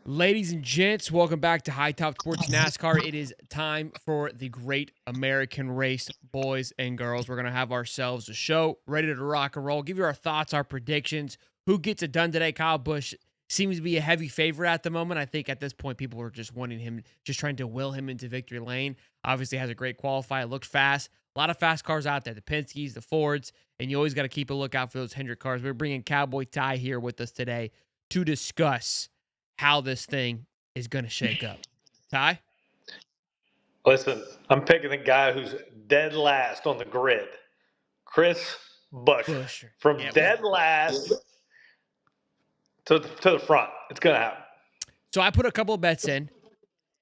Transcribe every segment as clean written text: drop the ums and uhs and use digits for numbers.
Ladies and gents, welcome back to High Top Sports NASCAR. It is time for the Great American Race, boys and girls. We're going to have ourselves a show ready to rock and roll, give you our thoughts, our predictions, who gets it done today. Kyle Busch seems to be a heavy favorite at the moment. I think at this point, people are just wanting him, just trying to will him into victory lane. Obviously, has a great qualifier, looked fast. A lot of fast cars out there, the Penske's, the Fords, and you always got to keep a lookout for those Hendrick cars. We're bringing Cowboy Ty here with us today to discuss how this thing is going to shake up. Ty? Listen, I'm picking the guy who's dead last on the grid, Chris Buescher. Busher. From Yeah. dead last to the front. It's going to happen. So I put a couple of bets in,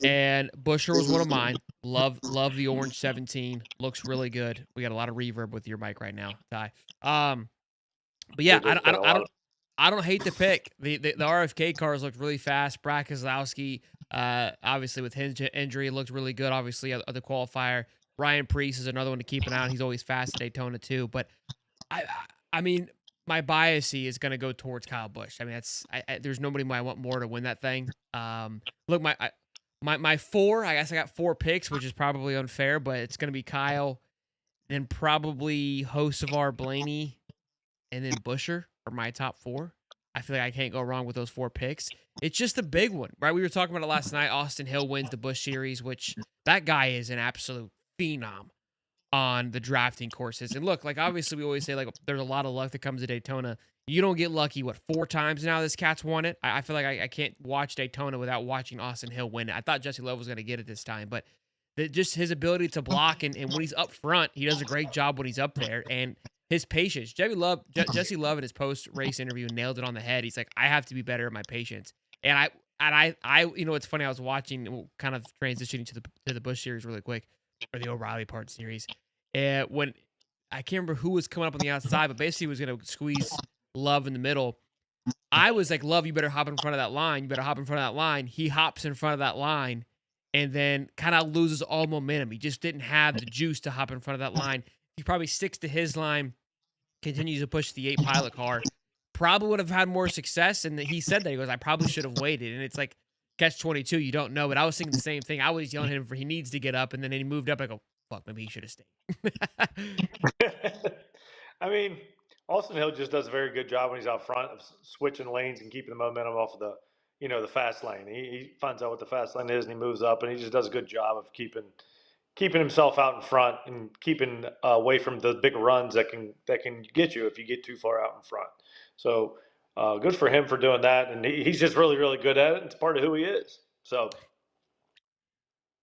and Busher was one of mine. Love the orange 17. Looks really good. We got a lot of reverb with your mic right now, Ty. But yeah, I don't hate the pick. The RFK cars looked really fast. Brad Keselowski, obviously with his injury, looked really good. Obviously, at the qualifier. Ryan Preece is another one to keep an eye on. He's always fast at Daytona too. But I, I mean, my bias is going to go towards Kyle Busch. I mean, there's nobody I want more to win that thing. Look, my four. I guess I got four picks, which is probably unfair, but it's going to be Kyle, then probably Hocevar, Blaney, and then Busher are my top four. I feel like I can't go wrong with those four picks. It's just a big one, right? We were talking about it last night. Austin Hill wins the Busch Series, which that guy is an absolute phenom on the drafting courses. And look, like obviously we always say like there's a lot of luck that comes to Daytona. You don't get lucky, what, four times now this cat's won it? I feel like I can't watch Daytona without watching Austin Hill win it. I thought Jesse Love was going to get it this time, but just his ability to block and when he's up front, he does a great job when he's up there. And his patience. Jesse Love in his post-race interview nailed it on the head. He's like, I have to be better at my patience. And you know, it's funny. I was watching, kind of transitioning to the Busch series really quick, or the O'Reilly part series. And when I can't remember who was coming up on the outside, but basically he was going to squeeze Love in the middle. I was like, Love, you better hop in front of that line. You better hop in front of that line. He hops in front of that line and then kind of loses all momentum. He just didn't have the juice to hop in front of that line. He probably sticks to his line, continues to push the 8 pilot car, probably would have had more success. And he said that. He goes, I probably should have waited. And it's like catch 22. You don't know. But I was thinking the same thing. I was yelling at him for he needs to get up. And then he moved up. I go, fuck, maybe he should have stayed. I mean, Austin Hill just does a very good job when he's out front of switching lanes and keeping the momentum off of the fast lane. He finds out what the fast lane is and he moves up and he just does a good job of keeping himself out in front and keeping away from the big runs that can get you if you get too far out in front. So good for him for doing that, and he's just really really good at it. It's part of who he is. So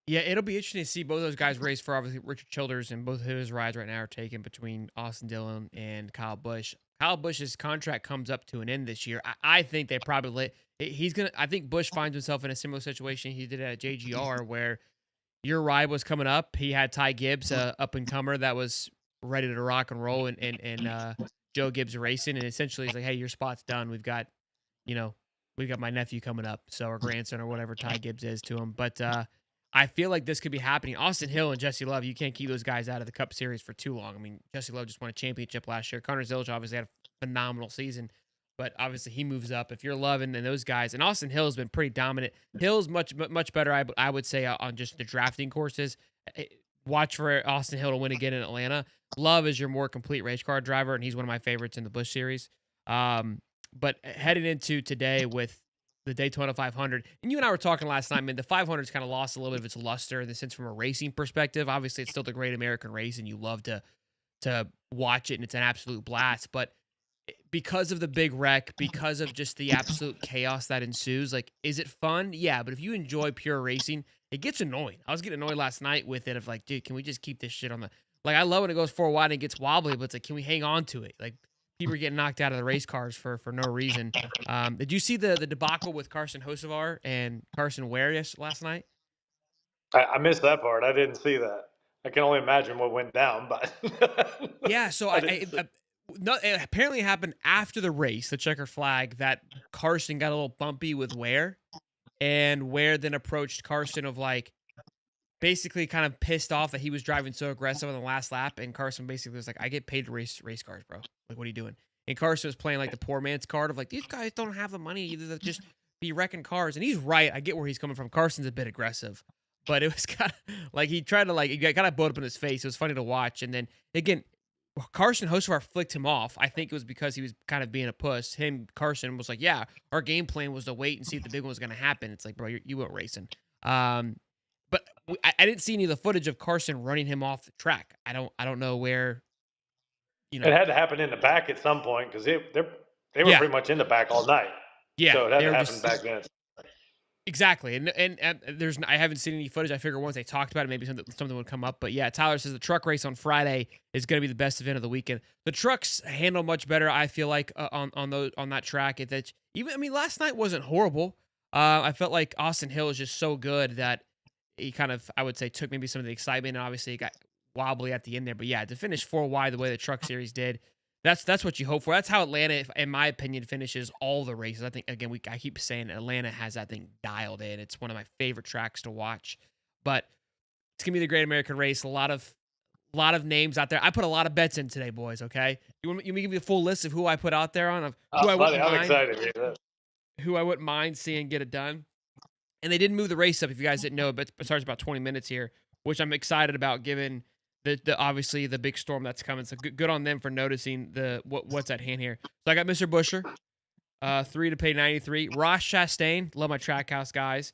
Yeah, it'll be interesting to see both those guys race for obviously Richard Childers, and both of his rides right now are taken between Austin Dillon and Kyle Busch. Kyle Busch's contract comes up to an end this year. I think they probably I think Busch finds himself in a similar situation he did at JGR where your ride was coming up. He had Ty Gibbs, up and comer that was ready to rock and roll, and Joe Gibbs racing, and essentially he's like, hey, your spot's done. You know, we've got my nephew coming up, so or grandson or whatever Ty Gibbs is to him. But I feel like this could be happening. Austin Hill and Jesse Love, you can't keep those guys out of the Cup Series for too long. I mean, Jesse Love just won a championship last year. Connor Zilch obviously had a phenomenal season, but obviously he moves up. If you're loving and those guys, and Austin Hill has been pretty dominant. Hill's much better, I would say, on just the drafting courses. Watch for Austin Hill to win again in Atlanta. Love is your more complete race car driver, and he's one of my favorites in the Busch Series. But heading into today with the Daytona 500, and you and I were talking last night, man, the 500's kind of lost a little bit of its luster in the sense from a racing perspective. Obviously, it's still the Great American Race, and you love to watch it, and it's an absolute blast. But because of the big wreck, because of just the absolute chaos that ensues, like, is it fun? Yeah, but if you enjoy pure racing, it gets annoying. I was getting annoyed last night with it of like, dude, can we just keep this shit on the like? I love when it goes 4 wide and it gets wobbly, but it's like, can we hang on to it? Like, people are getting knocked out of the race cars for no reason. Did you see the debacle with Carson Hocevar and Carson Ware last night? I missed that part. I didn't see that. I can only imagine what went down, but Yeah, so I didn't see. no, it apparently happened after the race, the checkered flag, that Carson got a little bumpy with Ware, and Ware then approached Carson of like basically kind of pissed off that he was driving so aggressive on the last lap, and Carson basically was like, "I get paid to race cars, bro. Like, what are you doing?" And Carson was playing like the poor man's card of like, "These guys don't have the money. Either just be wrecking cars. And he's right. I get where he's coming from. Carson's a bit aggressive, but it was kind of like he tried to like he got kind of blowed up in his face. It was funny to watch. And then again, Carson Hocevar flicked him off. I think it was because he was kind of being a puss. Carson was like, "Yeah, our game plan was to wait and see if the big one was going to happen." It's like, bro, you weren't racing. But I didn't see any of the footage of Carson running him off the track. I don't know where, you It know. had to happen in the back at some point because they were Yeah, pretty much in the back all night. yeah, So it had they to were happen just back then. exactly. And I haven't seen any footage. I figure once they talked about it, maybe something would come up. But yeah, Tyler says the truck race on Friday is going to be the best event of the weekend. The trucks handle much better, I feel like, on that track. Last night wasn't horrible. I felt like Austin Hill is just so good that he kind of, I would say, took maybe some of the excitement, and obviously it got wobbly at the end there. But yeah, to finish 4 wide the way the Truck Series did, that's what you hope for. That's how Atlanta, in my opinion, finishes all the races. I think again, I keep saying Atlanta has that thing dialed in. It's one of my favorite tracks to watch. But it's gonna be the Great American Race. A lot of names out there. I put a lot of bets in today, boys. Okay, you want me to give you a full list of who I put out there of who I Buddy, wouldn't I'm mind, excited to hear that. seeing get it done. And they didn't move the race up. If you guys didn't know, but it starts about 20 minutes here, which I'm excited about given the obviously the big storm that's coming. So good on them for noticing what's at hand here. So I got Mr. Busher, 3 to pay 93. Ross Chastain, love my Trackhouse guys.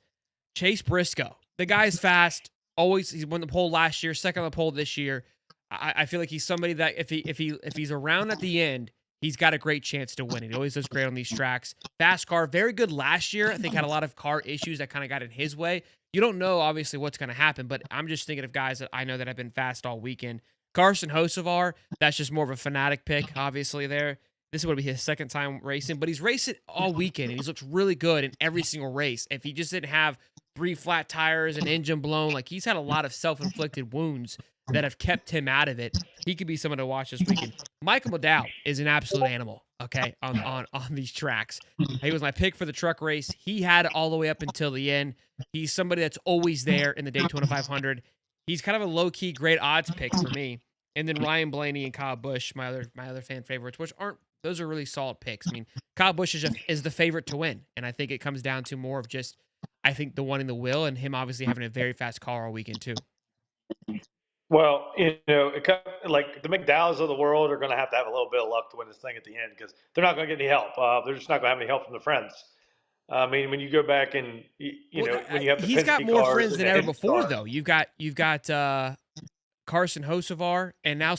Chase Briscoe, the guy's fast. Always, he's won the pole last year, second on the pole this year. I feel like he's somebody that if he's around at the end, he's got a great chance to win. He always does great on these tracks. Fast car, very good last year. I think had a lot of car issues that kind of got in his way. You don't know obviously what's going to happen, but I'm just thinking of guys that I know that have been fast all weekend. Carson Hocevar, that's just more of a fanatic pick, obviously there. This would be his second time racing, but he's racing all weekend and he's looked really good in every single race. If he just didn't have 3 flat tires and engine blown, like he's had a lot of self-inflicted wounds that have kept him out of it. He could be someone to watch this weekend. Michael McDowell is an absolute animal, okay, on these tracks. He was my pick for the truck race. He had it all the way up until the end. He's somebody that's always there in the Daytona 500. He's kind of a low-key great odds pick for me. And then Ryan Blaney and Kyle Busch, my other fan favorites, which aren't, those are really solid picks. I mean, Kyle Busch is the favorite to win, and I think it comes down to more of just, I think, the one in the will and him obviously having a very fast car all weekend too. Well, like the McDowells of the world are going to have a little bit of luck to win this thing at the end because they're not going to get any help. They're just not going to have any help from the friends. I mean, when you go back and when you have the He's got Penske more cars friends and than the ever Hendrick before, cars. though. You've got Carson Hocevar and now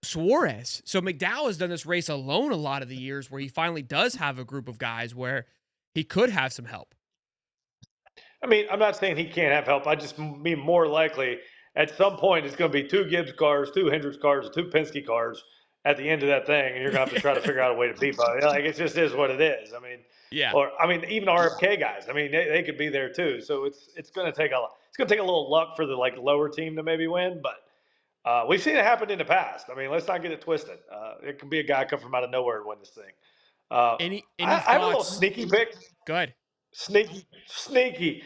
Suarez. So McDowell has done this race alone a lot of the years where he finally does have a group of guys where he could have some help. I mean, I'm not saying he can't have help. I just mean more likely at some point it's going to be 2 Gibbs cars, 2 Hendricks cars, 2 Penske cars at the end of that thing, and you're going to have to try to figure out a way to beat by. Like it just is what it is. I mean, Yeah. even RFK guys. I mean, they could be there too. So it's going to take a little luck for the like lower team to maybe win, but. We've seen it happen in the past. I mean, let's not get it twisted. It can be a guy come from out of nowhere and win this thing. Any I have a little thoughts? sneaky pick. Go ahead. Sneaky,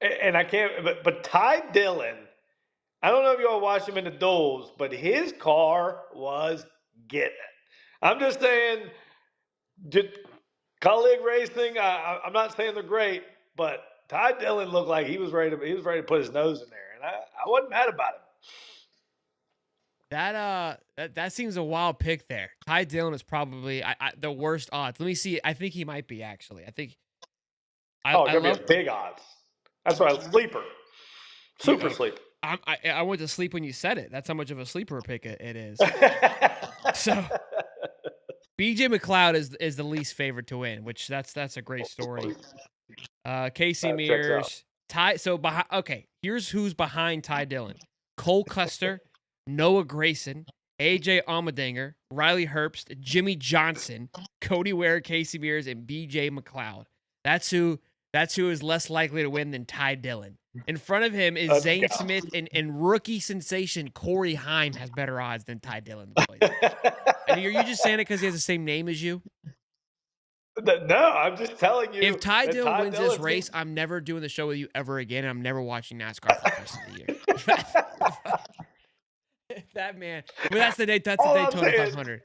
and I can't. But Ty Dillon, I don't know if y'all watched him in the duels, but his car was getting it. I'm just saying, just colleague racing. I'm not saying they're great, but Ty Dillon looked like he was ready to put his nose in there, and I wasn't mad about it. That seems a wild pick there. Ty Dillon is probably the worst odds. Let me see. I think he might be actually. I think I It's gonna love be a big odds. That's why sleeper, you. super sleeper. I went to sleep when you said it. That's how much of a sleeper pick it is. So BJ McLeod is the least favorite to win, which that's a great story. Casey Mears, Ty. So here's who's behind Ty Dillon: Cole Custer, Noah Grayson, AJ Allmendinger, Riley Herbst, Jimmy Johnson, Cody Ware, Casey Mears, and BJ McLeod. That's who is less likely to win than Ty Dillon. In front of him is Zane Smith and rookie sensation Corey Heim has better odds than Ty Dillon. Boys. And are you just saying it because he has the same name as you? No, I'm just telling you. If Ty Dillon wins this race, I'm never doing the show with you ever again, and I'm never watching NASCAR for the rest of the year. That man. Well, that's the Daytona 500.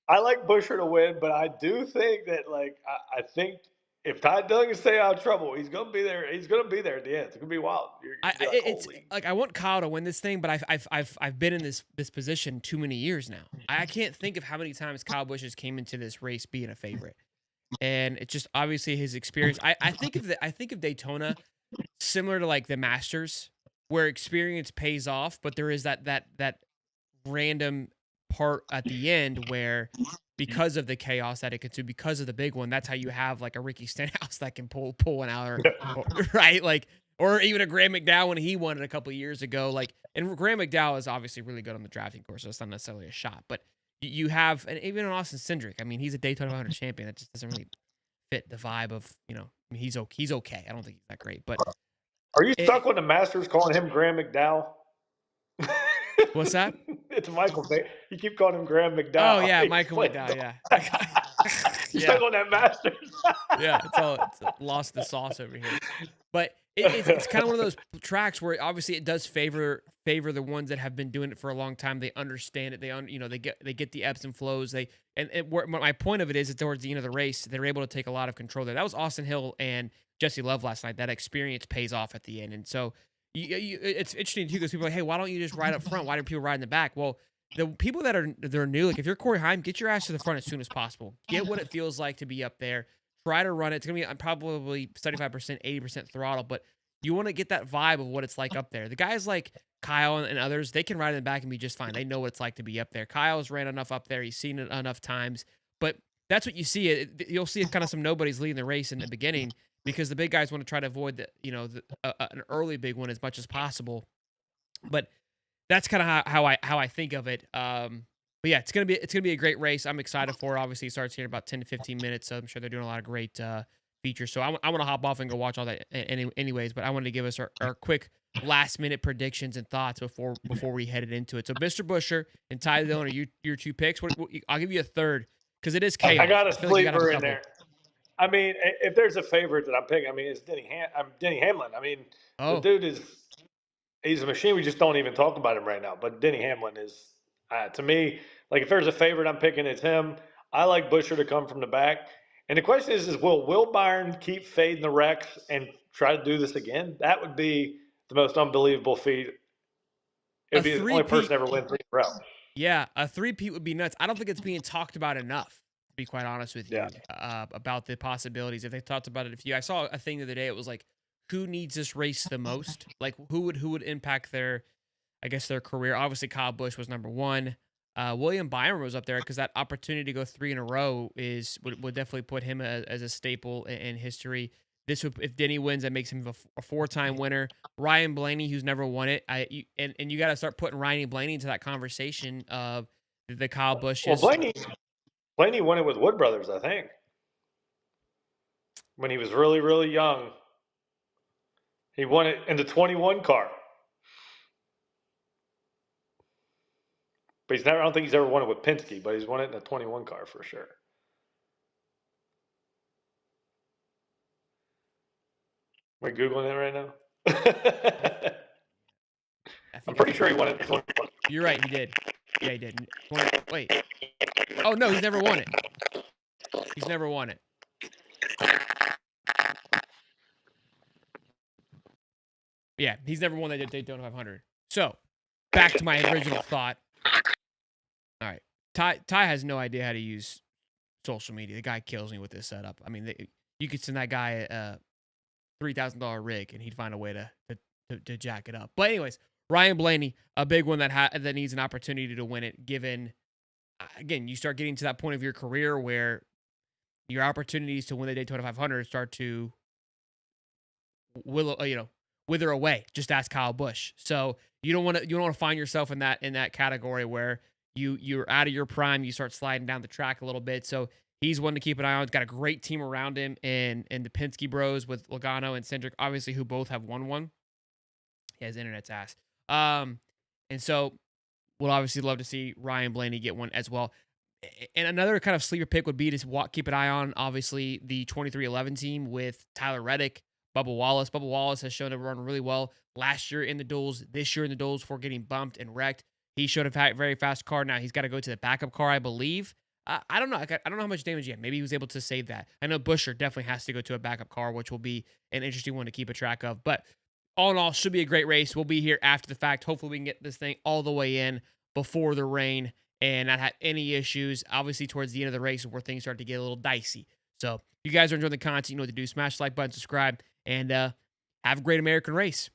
I like Busher to win, but I do think that I think if Ty Dillon can stay out of trouble, he's gonna be there. He's gonna be there at the end. It's gonna be wild. You're gonna be like, It's holy. like I want Kyle to win this thing, but I've been in this position too many years now. I can't think of how many times Kyle Busch has came into this race being a favorite, and it's just obviously his experience. I think of Daytona similar to like the Masters, where experience pays off, but there is that random part at the end where because of the chaos that it can do, because of the big one, that's how you have like a Ricky Stenhouse that can pull one out, or right, like, or even a Graham McDowell when he won it a couple of years ago. Like, and Graham McDowell is obviously really good on the drafting course, so it's not necessarily a shot, but you have, and even on Austin Cindric. I mean, he's a Daytona 500 champion. That just doesn't really fit the vibe of, I mean, he's okay. I don't think he's that great, but Are you it, stuck with the Masters calling him Graham McDowell? what's that? It's Michael Bay. You keep calling him Graham Oh McDowell. yeah, He's Michael playing McDowell. golf. Yeah, You yeah, stuck on that Masters. yeah. It's lost the sauce over here. But it's kind of one of those tracks where obviously it does favor the ones that have been doing it for a long time. They understand it. They get the ebbs and flows. My point of it is that towards the end of the race, they're able to take a lot of control there. That was Austin Hill and Jesse Love last night. That experience pays off at the end, and so it's interesting too because people are like, hey, why don't you just ride up front? Why do people ride in the back? Well, the people they're new, like if you're Corey Heim, get your ass to the front as soon as possible. Get what it feels like to be up there. Try to run it. It's gonna be probably 75%, 80% throttle, but you want to get that vibe of what it's like up there. The guys like Kyle and others, they can ride in the back and be just fine. They know what it's like to be up there. Kyle's ran enough up there. He's seen it enough times, but that's what you see. You'll see kind of some nobodies leading the race in the beginning because the big guys want to try to avoid an early big one as much as possible. But that's kind of how I think of it. But yeah, it's gonna be a great race. I'm excited for it. Obviously, it starts here in about 10 to 15 minutes, so I'm sure they're doing a lot of great features. So I want to hop off and go watch all that anyways. But I wanted to give us our quick last minute predictions and thoughts before we headed into it. So Mr. Busher and Ty Dillon are your two picks. I'll give you a third because it is chaos. I got a I feel like you got to have a sleeper in couple. there. I mean, if there's a favorite that I'm picking, I mean, it's Denny Hamlin. I mean, the Oh, dude he's a machine. We just don't even talk about him right now. But Denny Hamlin is, to me, like if there's a favorite I'm picking, it's him. I like Busher to come from the back. And the question is will Byron keep fading the wrecks and try to do this again? That would be the most unbelievable feat. It a would be the only person three-peat. to ever win three in a row. Yeah, a three-peat would be nuts. I don't think it's being talked about enough, to be quite honest with Yeah. you, about the possibilities. If they talked about it, I saw a thing the other day, it was like, who needs this race the most? Like, who would impact I guess, their career? Obviously, Kyle Busch was number one. William Byron was up there because that opportunity to go three in a row would definitely put him as a staple in history. This would, if Denny wins, that makes him a four-time winner. Ryan Blaney, who's never won it, and you got to start putting Ryan Blaney into that conversation of the Kyle Well, Bushes. Blaney won it with Wood Brothers, I think, when he was really, really young. He won it in the 21 car. But I don't think he's ever won it with Penske, but he's won it in the 21 car for sure. Am I Googling it right now? I I'm think pretty sure he won it in the 21. you're right. He did. Yeah, he did. Wait. Oh no, he's never won it. He's never won it. Yeah, he's never won that Daytona 500. So, back to my original thought. All right, Ty has no idea how to use social media. The guy kills me with this setup. I mean, you could send that guy a $3,000 rig, and he'd find a way to jack it up. But anyways, Ryan Blaney, a big one that needs an opportunity to win it. Given again, you start getting to that point of your career where your opportunities to win the Daytona 500 start to wither away. Just ask Kyle Busch. So you don't want to find yourself in that category where you're out of your prime. You start sliding down the track a little bit. So he's one to keep an eye on. He's got a great team around him, and the Penske Bros with Logano and Cindric, obviously, who both have won one. Yeah, his internet's ass. And so we'll obviously love to see Ryan Blaney get one as well. And another kind of sleeper pick would be to keep an eye on, obviously, the 2311 team with Tyler Reddick, Bubba Wallace. Bubba Wallace has shown to run really well last year in the duels, this year in the duels before getting bumped and wrecked. He showed a very fast car. Now he's got to go to the backup car, I believe. I don't know. Like, I don't know how much damage he had. Maybe he was able to save that. I know Busher definitely has to go to a backup car, which will be an interesting one to keep a track of. But all in all, should be a great race. We'll be here after the fact. Hopefully, we can get this thing all the way in before the rain and not have any issues. Obviously, towards the end of the race, where things start to get a little dicey. So, if you guys are enjoying the content, you know what to do. Smash the like button, subscribe, and have a great American race.